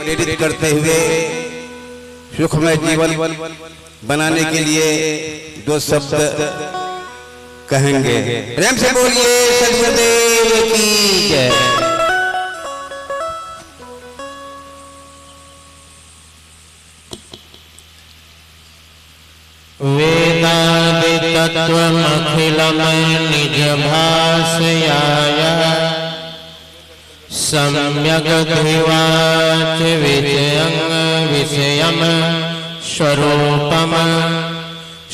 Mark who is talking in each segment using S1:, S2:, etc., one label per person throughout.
S1: प्रेरित करते हुए सुखमय जीवन बनाने के लिए दो शब्द कहेंगे। प्रेम से बोलिए सदगुरुदेव की जय।
S2: वेदादि तत्त्वमखिलं निज भाषयाय सम्यग् धिवाच विषयं स्वरूपम्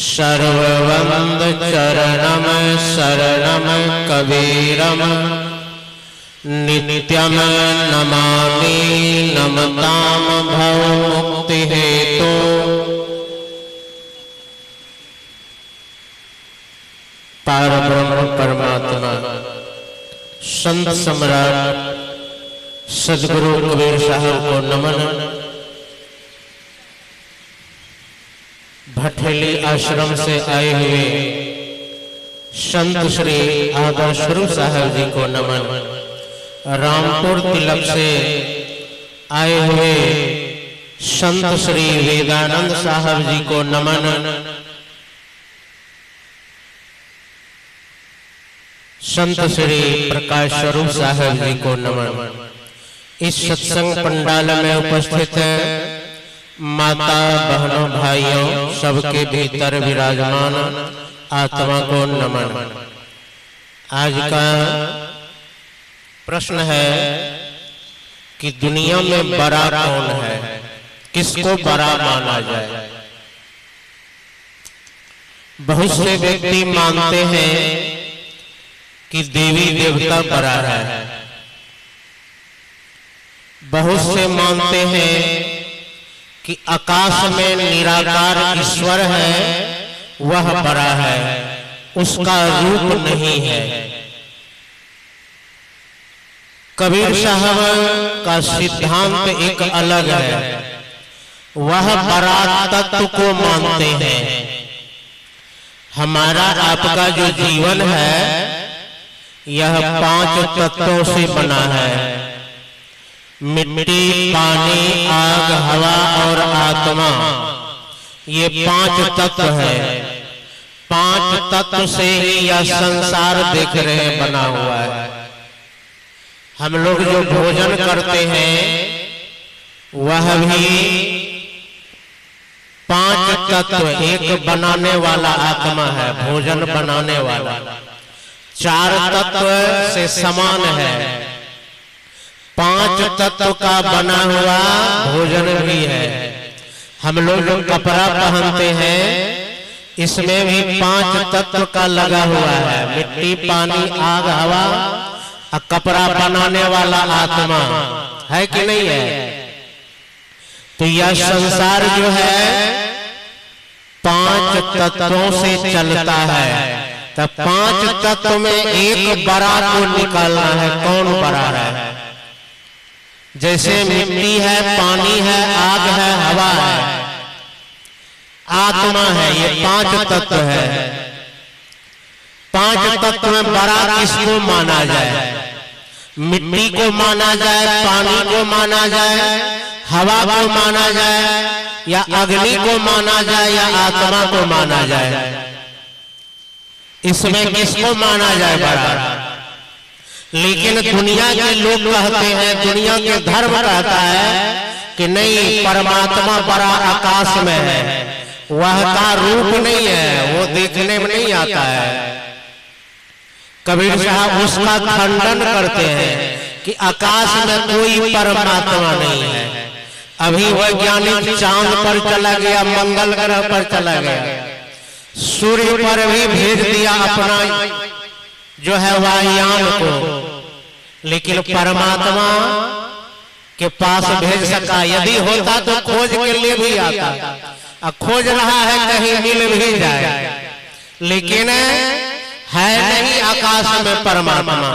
S2: सर्ववन्द्यचरणं शरणं कबीरं नित्यं नमामि नमतां भवमुक्तिहेतु। परब्रह्म परमात्मा संत सम्राट सदगुरु कबीर साहब को नमन। भठेली आश्रम से आए हुए संत श्री आदर स्वरूप साहब जी को नमन। रामपुर तिलक से आए हुए संत श्री वेदानंद साहब जी को नमन। संत श्री प्रकाश स्वरूप साहब जी को नमन। इस सत्संग पंडाल में उपस्थित माता बहनों भाइयों सबके भीतर विराजमान आत्मा को नमन। आज का प्रश्न है कि दुनिया में बड़ा कौन है, किसको बड़ा माना जाए। बहुत से व्यक्ति मानते हैं कि देवी देवता बड़ा है, बहुत से मानते हैं कि आकाश में निराकार ईश्वर है वह बड़ा है, उसका रूप नहीं है। कबीर साहब का सिद्धांत एक अलग है, वह बड़ा तत्व को मानते हैं। हमारा आपका जो जीवन है यह 5 तत्वों से बना है। मिट्टी, पानी, आग, हवा और आत्मा, ये 5 तत्व है। 5 तत्व से ही यह संसार देख रहे हैं बना हुआ है। हम लोग जो भोजन करते हैं वह भी 5 तत्व, एक बनाने वाला आत्मा है, भोजन बनाने वाला। 4 तत्व से समान है। 5 तत्व का बना हुआ भोजन भी है। हम लोग जो कपड़ा पहनते हैं इसमें भी 5 तत्व का लगा हुआ है। मिट्टी, पानी, आग, हवा और कपड़ा बनाने वाला आत्मा है कि नहीं है। तो यह संसार जो है 5 तत्वों से चलता है। तब 5 तत्व में एक बड़ा को निकालना है। कौन बड़ा है? जैसे मिट्टी है, पानी है, आग है, हवा है, आत्मा है, ये 5 तत्व है। 5 तत्व में बड़ा किसको माना जाए? मिट्टी को माना जाए, पानी को माना जाए, हवा को माना जाए, या अग्नि को माना जाए, या आत्मा को माना जाए? इसमें किसको माना जाए बड़ा? लेकिन दुनिया के लोग कहते हैं, दुनिया के धर्म कहता है कि नहीं, परमात्मा बड़ा आकाश में है, वह का रूप नहीं है, वो देखने में नहीं आता है। कबीर साहब उसका खंडन करते हैं कि आकाश में कोई परमात्मा नहीं है। अभी वैज्ञानिक चांद पर चला गया, मंगल ग्रह पर चला गया, सूर्य पर भी भेज दिया अपना जो है वायुयान को, लेकिन परमात्मा के पास भेज सका। यदि होता तो खोज के लिए भी आता। अब खोज रहा है कहीं मिल भी जाए, लेकिन है नहीं आकाश में परमात्मा।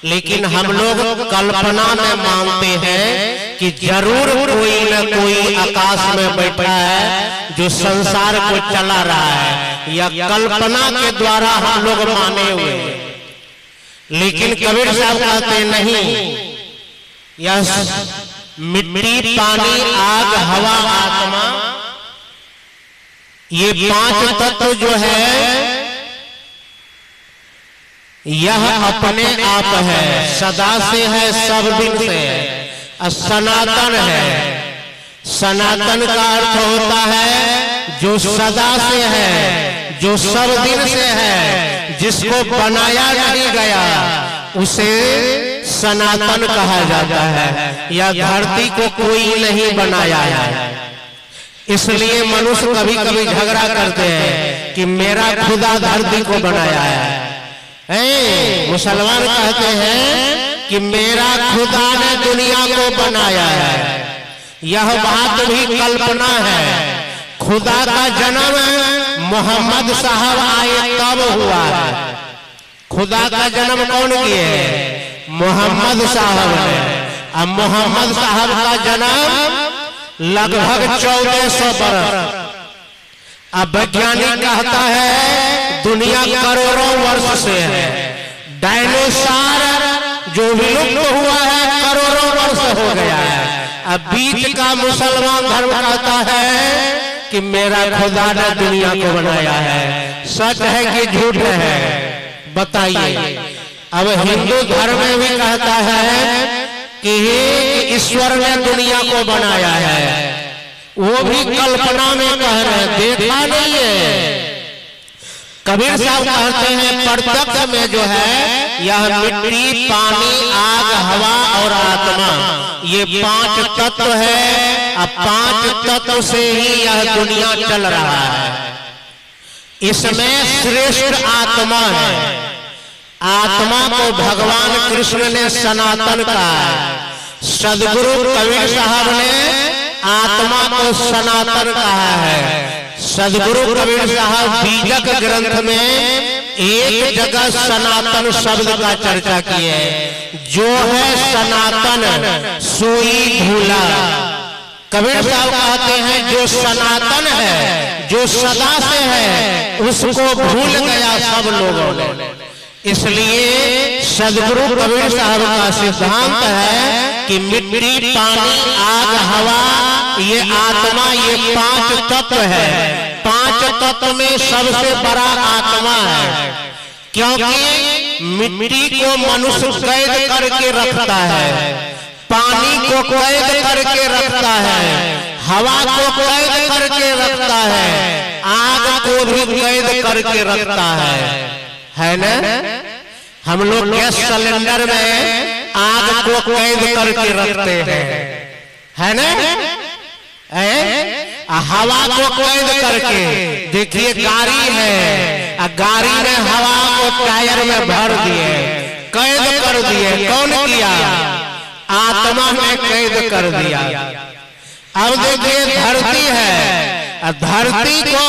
S2: लेकिन हम लोग कल्पना में मानते हैं कि जरूर कोई न कोई आकाश में बैठा है जो संसार को चला रहा है, या कल्पना के द्वारा हम लोग माने हुए। लेकिन कबीर साहब कहते नहीं, यह मिट्टी, पानी, आग, हवा, आत्मा, ये 5 तत्व जो है यह अपने आप है, सदा से है, सब दिन से है, सनातन है। सनातन का अर्थ होता है जो सदा से है, जो सब दिन से है, जिसको बनाया नहीं गया उसे सनातन कहा जाता है। या धरती को कोई नहीं बनाया है। इसलिए मनुष्य कभी कभी झगड़ा करते हैं कि मेरा खुदा धरती को बनाया है। मुसलमान कहते हैं कि मेरा खुदा ने दुनिया को बनाया है। यह बात भी कल्पना है। खुदा का जन्म मोहम्मद साहब आए तब हुआ है। खुदा का जन्म कौन किए? मोहम्मद साहब ने। अब मोहम्मद साहब का जन्म लगभग 1400 बरस। अब वैज्ञानिक कहता है दुनिया करोड़ों वर्ष से है। डायनासोर जो विलुप्त हुआ है करोड़ों वर्ष हो गया है। अब बीच का मुसलमान धर्म कहता है कि मेरा खुदा ने दुनिया को बनाया है। सच है कि झूठ है? बताइए। अब हिंदू धर्म में भी कहता है कि ईश्वर ने दुनिया को बनाया है। वो भी कल्पना में कह रहे हैं, देखा नहीं है। कबीर साहब कहते हैं प्रत्यक्ष में जो है यह मिट्टी, पानी, आग, हवा और आत्मा, ये 5 तत्व है। अब 5 तत्व से ही यह दुनिया चल रहा है। इसमें श्रेष्ठ आत्मा है। आत्मा को भगवान कृष्ण ने सनातन कहा है। सदगुरु कबीर साहब ने आत्मा को सनातन कहा है। सदगुरु कबीर साहब बीजक ग्रंथ में एक जगह सनातन शब्द का चर्चा किए है। जो है सनातन सोई भूला। कबीर साहब कहते हैं जो सनातन है, जो सदा से है, उसको भूल गया सब लोगों ने। इसलिए सदगुरु कबीर साहब का सिद्धांत है कि मिट्टी, पानी, आग, हवा, ये आत्मा, ये 5 तत्व है। 5 तत्व में सबसे बड़ा आत्मा है। क्योंकि मिट्टी को मनुष्य कैद करके रखता है, पानी को कैद करके रखता है, हवा को कैद करके रखता है, आग को भी कैद करके रखता है ना? हम लोग गैस सिलेंडर में आग को कैद करके रखते हैं, है ना? हवा को कैद करके। देखिए गाड़ी है, गाड़ी में हवा को टायर में भर दिए, कैद कर दिए। कौन किया? आत्मा ने कैद कर दिया। अब देखिए धरती है, धरती को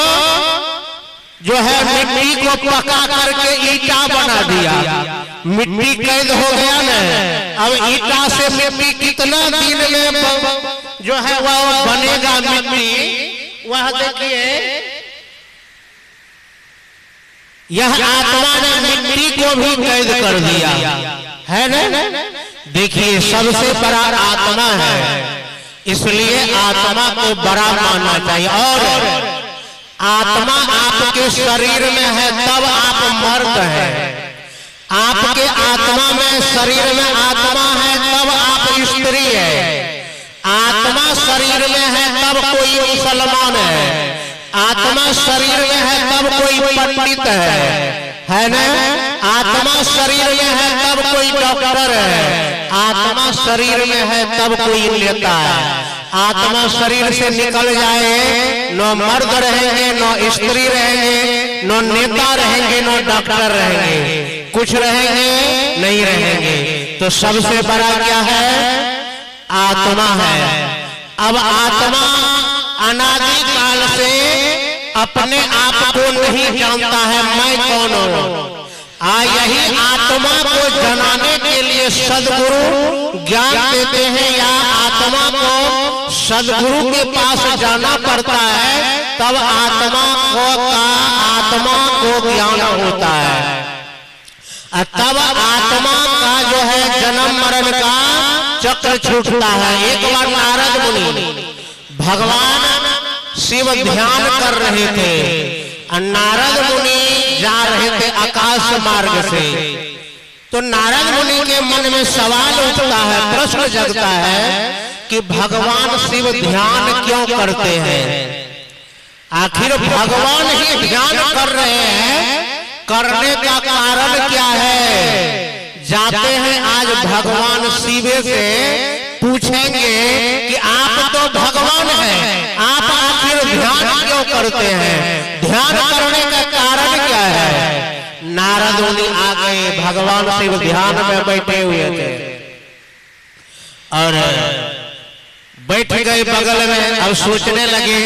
S2: जो है मिट्टी को पका करके ईटा बना दिया। मिट्टी कैद हो गया ना। अब ईटा से मिट्टी कितना दिन में जो है वह बनेगा मिट्टी, वह देखिए यह आत्मा ने मिट्टी को भी कैद कर दिया है ना। देखिए सबसे बड़ा आत्मा है, इसलिए आत्मा को बड़ा मानना चाहिए। और आत्मा आपके शरीर में है तब आप मर्द हैं। आपके आत्मा में शरीर में आत्मा है तब आप स्त्री है। आत्मा शरीर में है तब कोई मुसलमान है। आत्मा शरीर में है तब कोई पंडित है ना? आत्मा शरीर में है तब कोई डॉक्टर है। आत्मा शरीर में है तब कोई नेता है। आत्मा शरीर से निकल जाए, न मर्द रहेंगे, न स्त्री रहेंगे, न नेता रहेंगे, न डॉक्टर रहेंगे, कुछ रहेंगे नहीं रहेंगे। तो सबसे बड़ा क्या है? आत्मा है। अब आत्मा अनादि काल से अपने आप को नहीं जानता है मैं कौन हूं। यही आत्मा को जनाने के लिए सदगुरु ज्ञान देते हैं, या आत्मा को सदगुरु के पास जाना पड़ता है, तब आत्मा को ज्ञान होता है। तब आत्मा का जो है जन्म मरण का चक्र छूटता है। एक बार नारद मुनि भगवान शिव ध्यान कर रहे थे, नारद मुनि जा रहे थे आकाश मार्ग से। तो नारद मुनि के मन में सवाल उठता है, प्रश्न जगता है कि भगवान शिव ध्यान क्यों करते हैं? आखिर भगवान ही ध्यान कर रहे हैं, करने का कारण क्या है? जाते हैं आज भगवान शिव से पूछेंगे कि आप तो भगवान हैं, आप आखिर ध्यान क्यों करते हैं? ध्यान करने का कारण क्या है? नारद मुनि आ गए, भगवान शिव ध्यान में बैठे हुए थे और बैठ गए बगल में। अब सोचने लगे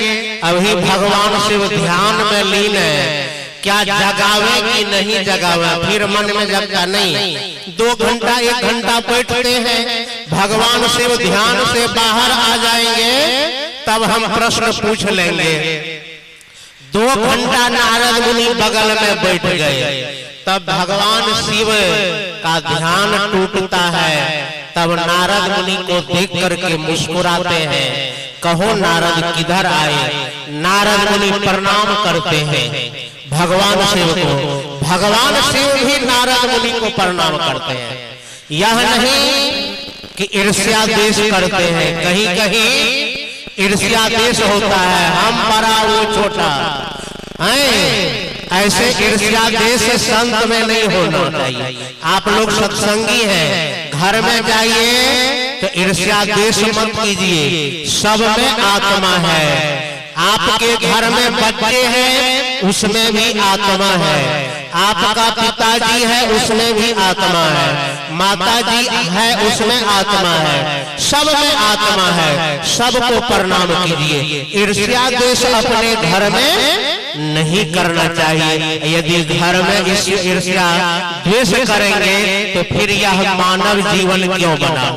S2: अभी भगवान शिव ध्यान में लीन है, क्या जगावे कि नहीं जगावे? फिर मन में जगता नहीं, 2 घंटा 1 घंटा बैठते हैं, भगवान शिव ध्यान से बाहर आ जाएंगे तब हम प्रश्न पूछ लेंगे। 2 घंटा नारद मुनि बगल में बैठ गए, तब भगवान शिव का ध्यान टूटता है। तब नारद मुनि को देख करके मुस्कुराते हैं, कहो नारद किधर आए? नारद मुनि प्रणाम करते हैं भगवान शिव को। भगवान शिव भी नारद मुनि को प्रणाम करते हैं। यह नहीं कि ईर्ष्या देश करते हैं, कहीं कहीं ईर्ष्या देश होता है, हम बड़ा वो छोटा है, ऐसे ईर्ष्या देश संत में नहीं होना चाहिए। आप लोग सत्संगी हैं, घर में जाइए तो ईर्ष्या देश मत कीजिए, सब में आत्मा है। आपके घर में बच्चे हैं, उसमें भी आत्मा है। आपका पिताजी है, उसमें भी आत्मा है। माताजी है, उसमें आत्मा है। सब में आत्मा है, सबको प्रणाम कीजिए। ईर्ष्या द्वेष अपने घर में नहीं करना चाहिए। यदि घर में इस ईर्ष्या द्वेष करेंगे तो फिर यह मानव जीवन क्यों बना?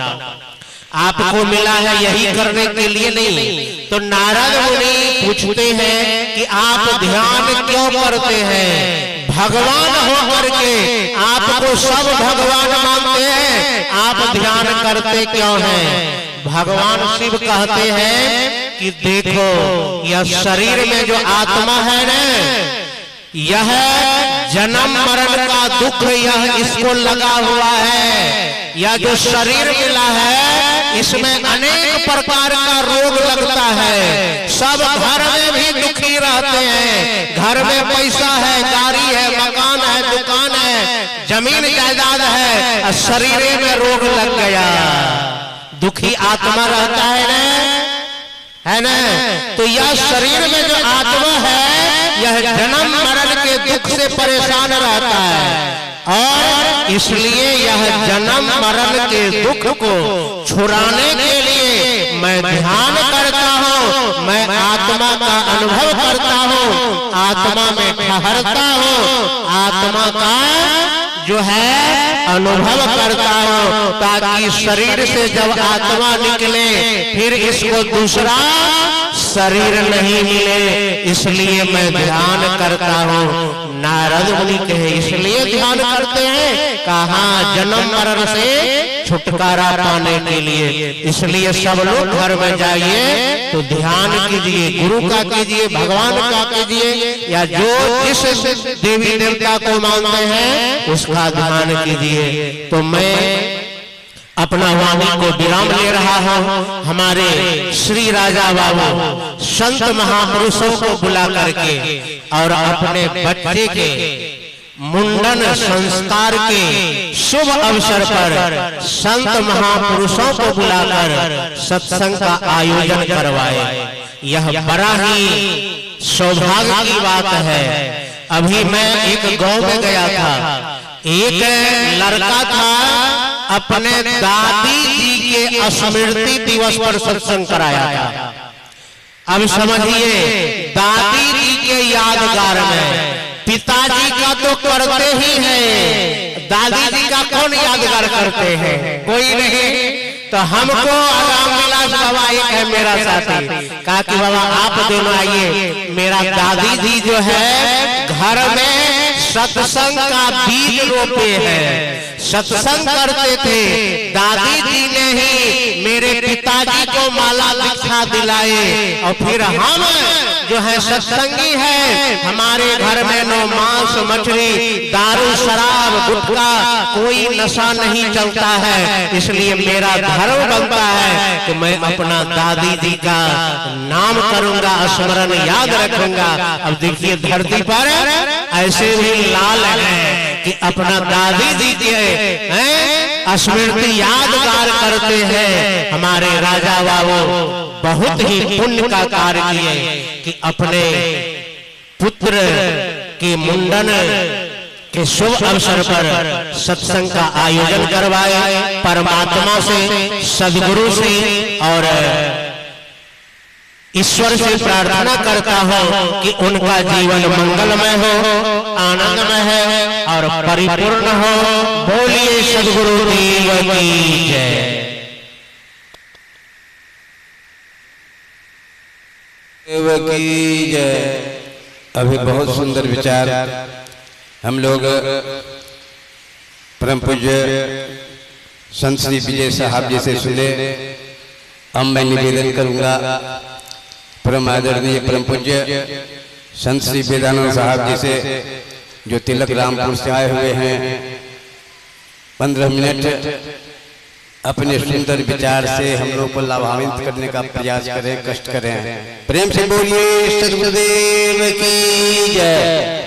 S2: आपको मिला है यही करने के लिए नहीं। तो नारद मुनि पूछते हैं कि आप ध्यान क्यों करते हैं? भगवान होकर के आपको सब भगवान मानते हैं, आप ध्यान करते क्यों हैं? भगवान शिव कहते हैं कि देखो यह शरीर में जो आत्मा है ना, यह जन्म मरण का दुख यह इसको लगा हुआ है। यह जो शरीर मिला है इसमें अनेक प्रकार का रोग लगता है। सब घर में भी दुखी रहते हैं, घर में पैसा है, गाड़ी है, मकान है, दुकान है, जमीन जायदाद है, शरीर में रोग लग गया, दुखी आत्मा रहता है ना? तो यह शरीर में जो आत्मा है यह जन्म मरण के दुख से परेशान रहता है, और इसलिए यह जन्म मरण के दुख को छुड़ाने के लिए मैं ध्यान करता हूँ, मैं आत्मा का अनुभव करता हूँ, आत्मा में ठहरता हूँ, आत्मा का जो है अनुभव करता हूँ, ताकि शरीर से जब आत्मा निकले फिर इसको दूसरा शरीर नहीं मिले, इसलिए मैं ध्यान करता हूँ। नारद मुनि कहे इसलिए ध्यान करते हैं, कहाँ जन्म मरण से छुटकारा पाने के लिए। इसलिए सब लोग घर में जाइए तो ध्यान कीजिए, गुरु का कीजिए, भगवान का कीजिए, या जो जिस देवी देवता को मानते हैं उसका ध्यान कीजिए। तो मैं अपना वाणी को विराम ले रहा हूँ। हमारे श्री राजा बाबू संत महापुरुषों को बुला करके और अपने बच्चे के मुंडन संस्कार के शुभ अवसर पर संत महापुरुषों को बुलाकर सत्संग का आयोजन करवाए। यह बड़ा ही सौभाग्य की बात है। अभी मैं एक गांव में गया था, एक लड़का था, अपने दादी जी के स्मृति दिवस पर सत्संग कराया था। अब समझिए, दादी जी के यादगार में पिताजी का तो करते ही हैं, दादी जी का कौन यादगार करते हैं? कोई नहीं। तो हमको रामविलास बाबा एक है मेरा साथी, कहा कि बाबा आप दोनों आइए, मेरा दादी जी जो है घर में सत्संग का बीज रोपे हैं। सत्संग करते थे, दादी जी ने ही मेरे पिताजी को माला दीक्षा दिलाए और फिर हम जो है सत्संगी है। हमारे घर में नो मांस मछली दारू शराब गुटखा कोई नशा नहीं चलता है। इसलिए मेरा धर्म बनता है कि मैं अपना दादी जी का नाम करूंगा, स्मरण याद रखूंगा। अब देखिए धरती पर ऐसे भी लाल हैं कि अपना दादी जी के स्मृति यादगार करते हैं। हमारे राजा बाबू बहुत ही पुण्य का कार्य किए कि अपने पुत्र के मुंडन के शुभ अवसर पर सत्संग का आयोजन करवाए। परमात्मा से, सदगुरु से और ईश्वर से प्रार्थना करता हूँ कि उनका जीवन मंगलमय हो, आनंदमय है और परिपूर्ण हो। बोलिए सदगुरु देव की जय।
S1: देव की जय। अभी बहुत सुंदर विचार हम लोग परम पूज्य संत श्री विजय साहब जी से सुने। अब मैं निवेदन करूंगा परम आदरणीय परम पूज्य संत श्री वेदानंद साहब जी से, जो तिलक रामपुर से आए हुए हैं। 15 मिनट अपने सुंदर विचार से हम लोग को लाभान्वित करने का प्रयास करें, कष्ट करें। प्रेम से बोलिए सद्गुरुदेव की जय।